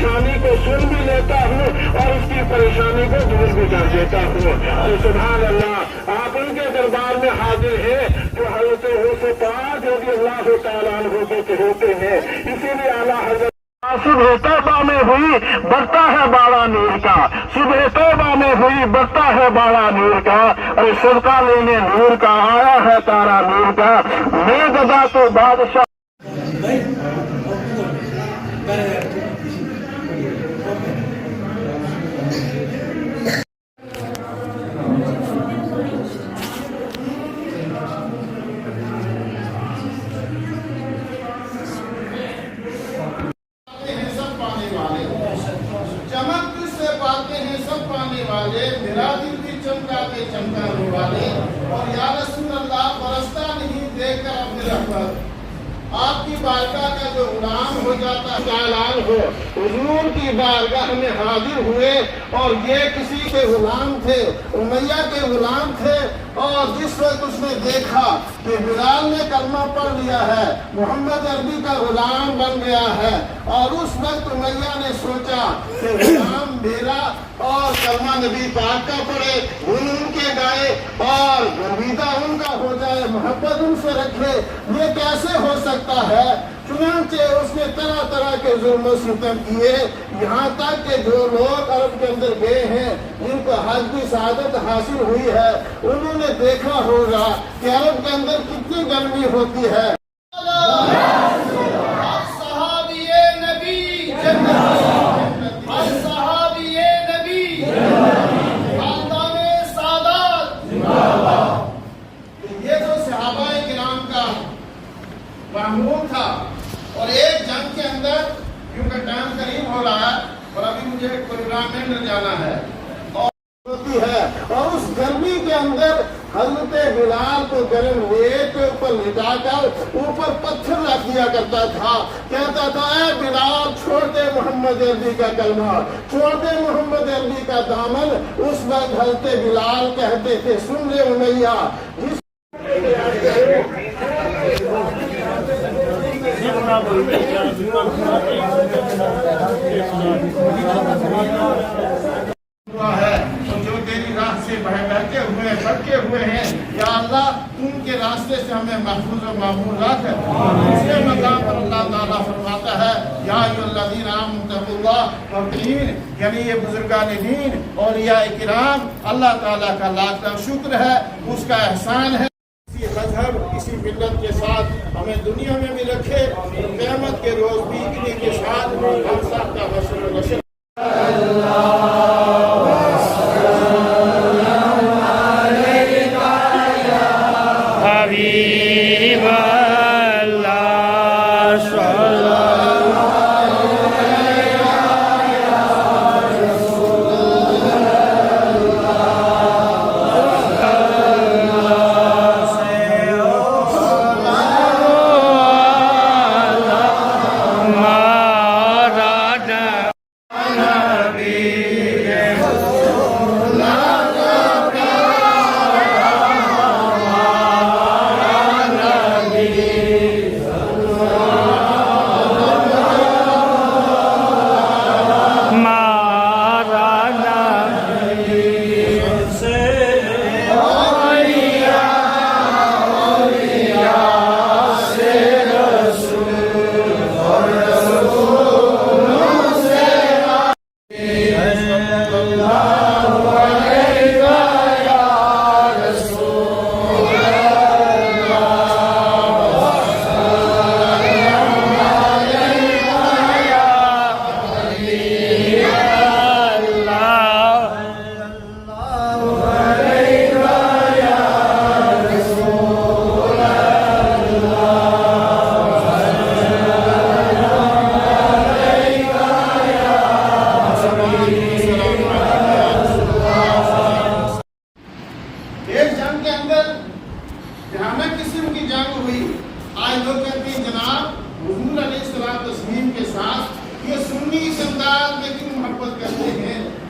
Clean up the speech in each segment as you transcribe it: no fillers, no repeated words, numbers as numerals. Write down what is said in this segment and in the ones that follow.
پریشانی کو سن بھی لیتا ہوں اور اس کی پریشانی کو دور بھی کر دیتا ہوں. تو سبحان اللہ، آپ ان کے دربار میں حاضر ہیں جو حضرت غوث پاک رضی اللہ تعالیٰ عنہ کے چہیتے ہیں. اسی لیے اعلیٰ حضرت صبح توبہ میں ہوئی برتا ہے باڑا نور کا، صبح توبہ میں ہوئی برتا ہے باڑا نور کا، اور صدقہ لینے نور کا آیا ہے تارا نور کا. میں گدا تو بادشاہ میرا دل بھی چمکاتے چمکانے والے، اور یا رسول اللہ برستا نہیں دیکھ کر اپنے رحمت. آپ کی بارگاہ کا جو غلام ہو جاتا اعلان ہو، حضور کی بارگاہ میں حاضر ہوئے اور یہ کسی کے غلام تھے، امیہ کے غلام تھے، اور جس وقت اس نے دیکھا کہ بلال نے کلمہ پڑھ لیا ہے، محمد عربی کا غلام بن گیا ہے، اور اس وقت امیہ نے سوچا کہ غلام میرا اور کلمہ نبی پاک کا پڑھے، ان کے گائے اور گرویدہ ان کا ہو جائے، محبت ان سے رکھے، یہ کیسے ہو سکتا ہے؟ چنانچہ اس نے طرح طرح کے ظلم و ستم کیے، یہاں تک کہ جو لوگ عرب کے اندر گئے ہیں جن کو حج کی سعادت حاصل ہوئی ہے، انہوں نے دیکھا ہوگا کہ عرب کے اندر کتنی گرمی ہوتی ہے. معمول تھا، اور ایک جنگ کے اندر کیونکہ ٹائم قریب ہو رہا ہے اور ابھی مجھے ایک پروگرام میں اندر جانا ہے، اور اس گرمی کے اندر حضرت بلال کو گرم ریت کے اوپر لٹا کر اوپر پتھر رکھ دیا کرتا تھا، کہتا تھا اے بلال چھوڑ دے محمد عربی کا کلمہ، چھوڑ دے محمد عربی کا دامن. اس وقت حضرت بلال کہتے تھے سن لے امیہ، جس ہے جو تیری راہ سے بہکے ہوئے ہیں، بھٹکے ہوئے ہیں، یا اللہ ان کے راستے سے ہمیں محفوظ و معمول رکھ. دوسرے مقام پر اللہ تعالیٰ فرماتا ہے یا ایھا الذین آمنوا اتقوا اللہ، اور دین یعنی یہ بزرگان دین اولیاء کرام، اللہ تعالیٰ کا لاکھ لاکھ شکر ہے، اس کا احسان ہے. کسی مذہب کسی ملت کے ساتھ ہمیں دنیا میں بھی رکھے، قیامت کے روز بھی انہیں کے ساتھ ہم سب کا حشر و نشر.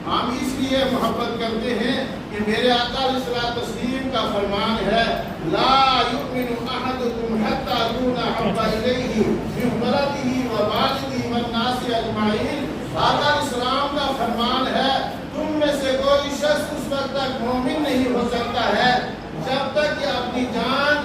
हम इसलिए मोहब्बत करते हैं कि मेरे आका अलैहिस्सलातु तस्लीम का फरमान है, ला युमिनु अहदुकुम हत्ता अकूना हब्बा इलैहि मिन वलदिही व वालिदिही वन नासि अजमाइन। आका इस्लाम का फरमान है, तुम में से कोई शख्स उस वक्त तक मोमिन नहीं हो सकता है जब तक कि अपनी जान,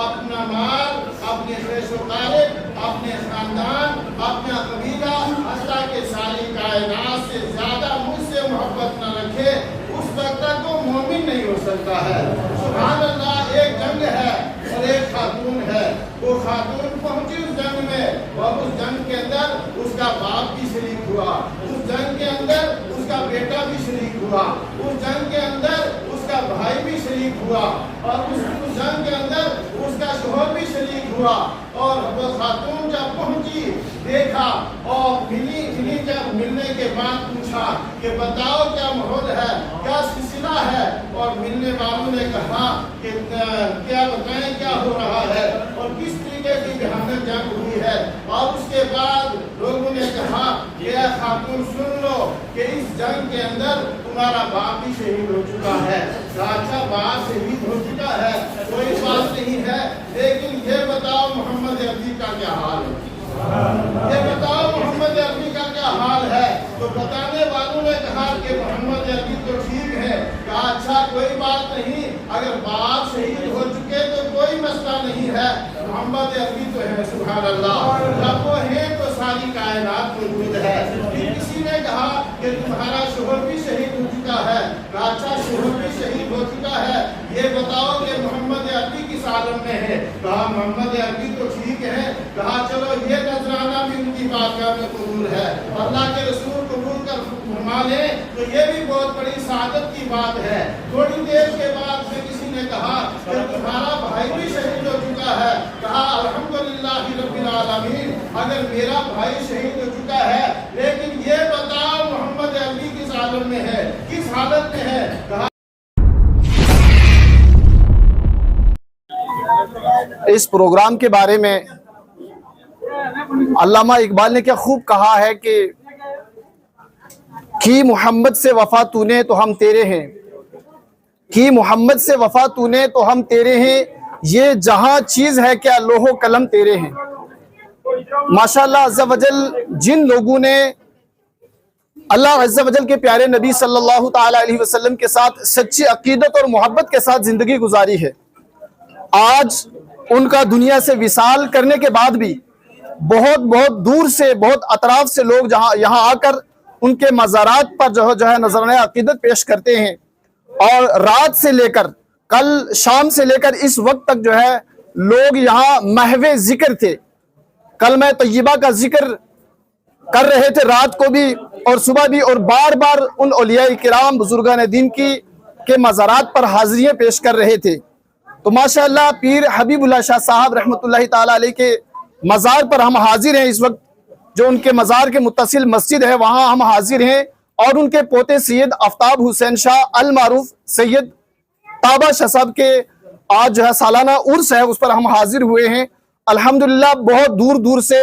अपना माल, अपने ख़ैश-ओ-क़ारिब, अपने ख़ानदान, अपना कबीला, हत्ता के सारी कायनात से ज़्यादा मुझसे मोहब्बत न रखे, उस वक्त तक वो मोमिन नहीं हो सकता है। सुभान अल्लाह। एक जंग है और एक खातून है। वो खातून पहुंची उस जंग में और उस जंग के अंदर उसका बाप भी शरीक हुआ, उस जंग के अंदर उसका बेटा भी शरीक हुआ, उस जंग के अंदर उसका भाई भी शरीक हुआ और उस जंग के अंदर उसका शोहर भी शरीक हुआ। और वो खातून जब पहुंची, देखा और मिली, जब मिलने के बाद पूछा कि बताओ क्या माहौल है, क्या सिलसिला है। और मिलने वालों ने कहा कि क्या बताएं क्या हो रहा है और किस तरीके की भयानक जंग हुई है। और उसके बाद लोगों ने कहा कि ऐ खातून सुन लो कि इस जंग के अंदर तुम्हारा बाप भी शहीद हो चुका है। अच्छा, बाप शहीद हो चुका है, कोई बात नहीं है, लेकिन ये बताओ मोहम्मद अरबी का क्या हाल है, ये बताओ मोहम्मद अरबी का क्या हाल है। तो बताने वालों ने कहा कि मोहम्मद अरबी तो ठीक है। कहा अच्छा, कोई बात नहीं, अगर बाप शहीद हो चुके तो कोई मसला नहीं है, मोहम्मद अरबी तो है। सुभान अल्लाह। जब वो है तो सारी कायनात मौजूद है। फिर किसी ने कहा कि तुम्हारा शोहर भी शहीद हो चुका है। कहा अच्छा, शोहर भी शहीद हो चुका है, ये बताओ कि मोहम्मद अरबी किस आलम में है। कहा मोहम्मद अरबी तो ठीक है। कहा चलो ये नजराना भी उनकी बारगाह में कबूल है, अल्लाह के रसूल कबूल कर फरमा ले तो ये भी बहुत बड़ी सादत की बात है। थोड़ी देर के बाद फिर किसी ने कहा कि तुम्हारा भाई भी शहीद हो चुका है। कहा अल्हम्दुलिल्लाहि रब्बिल आलमीन, अगर मेरा भाई शहीद हो चुका है, लेकिन ये बताओ मोहम्मद अरबी किस आलम में है, किस हालत में है। कहा इस प्रोग्राम के बारे में अल्लामा इकबाल ने क्या खूब कहा है कि मोहम्मद से वफा तूने तो हम तेरे हैं, कि मोहम्मद से वफा तूने तो हम तेरे हैं, ये जहां चीज है क्या लोहो कलम तेरे हैं। माशाअल्लाह अज़्ज़ा वजल, जिन लोगों ने अल्लाह अज़्ज़ा वजल के प्यारे नबी सल्लल्लाहु ताला अलैहि वसल्लम के साथ सच्ची अकीदत और मोहब्बत के साथ जिंदगी गुजारी है, आज उनका दुनिया से विसाल करने के बाद भी बहुत बहुत दूर से, बहुत अतराफ से लोग जहां यहाँ आकर उनके मज़ारात पर जो है नजराने अकीदत पेश करते हैं। और रात से लेकर कल शाम से लेकर इस वक्त तक जो है लोग यहाँ महवे जिक्र थे। कल मैं तय्यबा का जिक्र कर रहे थे रात को भी और सुबह भी, और बार बार उन औलिया-ए किराम बुजुर्गान दीन के मज़ारात पर हाजिरियाँ पेश कर रहे थे। तो माशाअल्लाह पीर हबीबुल्लाह शाह साहब रहमतुल्लाहि ताला अलैह के मज़ार पर हम हाजिर हैं। इस वक्त जो उनके मज़ार के मुत्तसिल मस्जिद है वहाँ हम हाजिर हैं, और उनके पोते सैयद आफ्ताब हुसैन शाह अल मारूफ सैयद ताबा शाह साहब के आज जो है सालाना उर्स है, उस पर हम हाजिर हुए हैं। अल्हम्दुलिल्लाह बहुत दूर दूर से,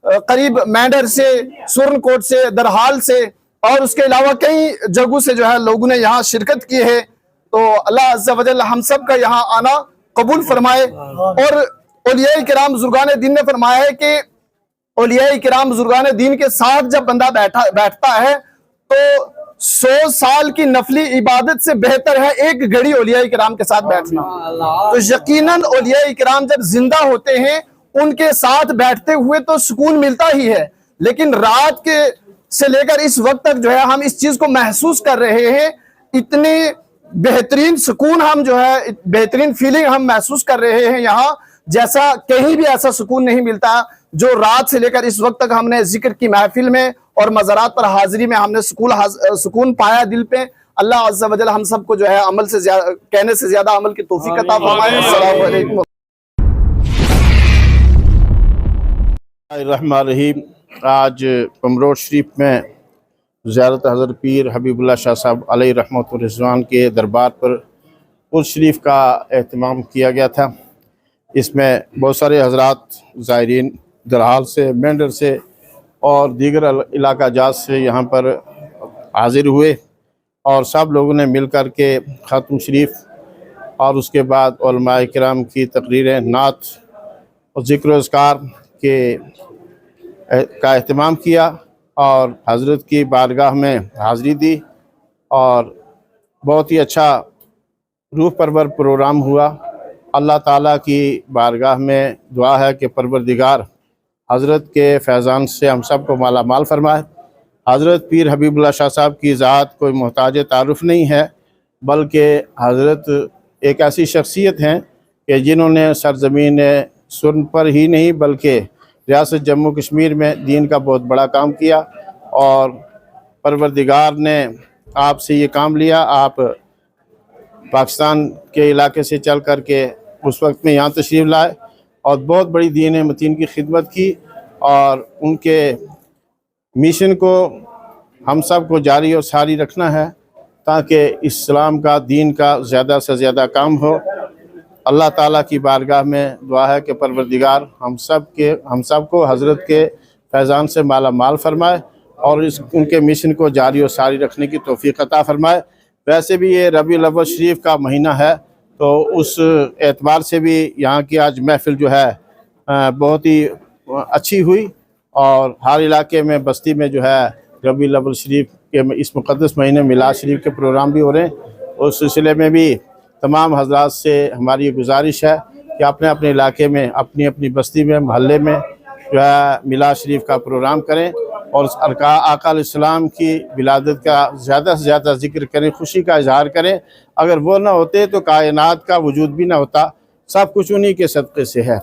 करीब मैंडर से, सुरनकोट से, दरहाल से और उसके अलावा कई जगहों से जो है लोगों ने यहाँ शिरकत की है। तो अल्लाह अज़्ज़ा वजल हम सब का यहाँ आना कबूल फरमाए। और औलिया किराम बुजुर्गान दीन ने फरमाया है कि औलिया किराम बुजुर्गान दीन के साथ जब बंदा बैठता है तो 100 साल की नफली इबादत से बेहतर है एक घड़ी औलिया किराम के साथ बैठना। तो यकीनन औलिया किराम जब जिंदा होते हैं उनके साथ बैठते हुए तो सुकून मिलता ही है, लेकिन रात के से लेकर इस वक्त तक जो है हम इस चीज को महसूस कर रहे हैं। इतनी बेहतरीन सुकून हम जो है, बेहतरीन फीलिंग हम महसूस कर रहे हैं यहाँ, जैसा कहीं भी ऐसा सुकून नहीं मिलता जो रात से लेकर इस वक्त तक हमने जिक्र की महफिल में और मज़ारात पर हाजिरी में हमने सुकून पाया दिल पे। अल्लाह अज़्ज़ा वजल हम सबको जो है अमल से ज्यादा, कहने से ज्यादा अमल की तौफीक अता फरमाए। अस्सलामु अलैकुम। रहमान। आज कमरोड शरीफ में ज़ियारत हज़रत पीर हबीबुल्लाह शाह साहब अलैहि रहमत व रिज़वान के दरबार पर उर्स शरीफ का एहतमाम किया गया था। इसमें बहुत सारे हज़रात ज़ायरीन दरहाल से, मेंढर से और दीगर इलाका जात से यहाँ पर हाजिर हुए। اور سب لوگوں نے مل کر کے ختم شریف اور اس کے بعد علماء کرام کی تقریریں، نعت اور ذکر و اذکار کا اہتمام کیا اور حضرت کی بارگاہ میں حاضری دی، اور بہت ہی اچھا روح پرور پروگرام ہوا۔ اللہ تعالیٰ کی بارگاہ میں دعا ہے کہ پروردگار حضرت کے فیضان سے ہم سب کو مالا مال فرمائے۔ حضرت پیر حبیب اللہ شاہ صاحب کی ذات کوئی محتاج تعارف نہیں ہے، بلکہ حضرت ایک ایسی شخصیت ہیں کہ جنہوں نے سرزمین سرن پر ہی نہیں بلکہ ریاست جموں کشمیر میں دین کا بہت بڑا کام کیا، اور پروردگار نے آپ سے یہ کام لیا۔ آپ پاکستان کے علاقے سے چل کر کے اس وقت میں یہاں تشریف لائے اور بہت بڑی دین متین کی خدمت کی، اور ان کے مشن کو ہم سب کو جاری اور ساری رکھنا ہے تاکہ اسلام کا، دین کا زیادہ سے زیادہ کام ہو۔ اللہ تعالیٰ کی بارگاہ میں دعا ہے کہ پروردگار ہم سب کو حضرت کے فیضان سے مالا مال فرمائے اور ان کے مشن کو جاری اور ساری رکھنے کی توفیق عطا فرمائے۔ ویسے بھی یہ ربیع الاول شریف کا مہینہ ہے، تو اس اعتبار سے بھی یہاں کی آج محفل جو ہے بہت ہی اچھی ہوئی، اور ہر علاقے میں بستی میں جو ہے ربیع الاول شریف کے اس مقدس مہینے میلاد شریف کے پروگرام بھی ہو رہے ہیں۔ اس سلسلے میں بھی تمام حضرات سے ہماری یہ گزارش ہے کہ اپنے اپنے علاقے میں، اپنی اپنی بستی میں، محلے میں جو ہے میلاد شریف کا پروگرام کریں، اور آقا علیہ السلام کی ولادت کا زیادہ سے زیادہ ذکر کریں، خوشی کا اظہار کریں۔ اگر وہ نہ ہوتے تو کائنات کا وجود بھی نہ ہوتا، سب کچھ انہی کے صدقے سے ہے۔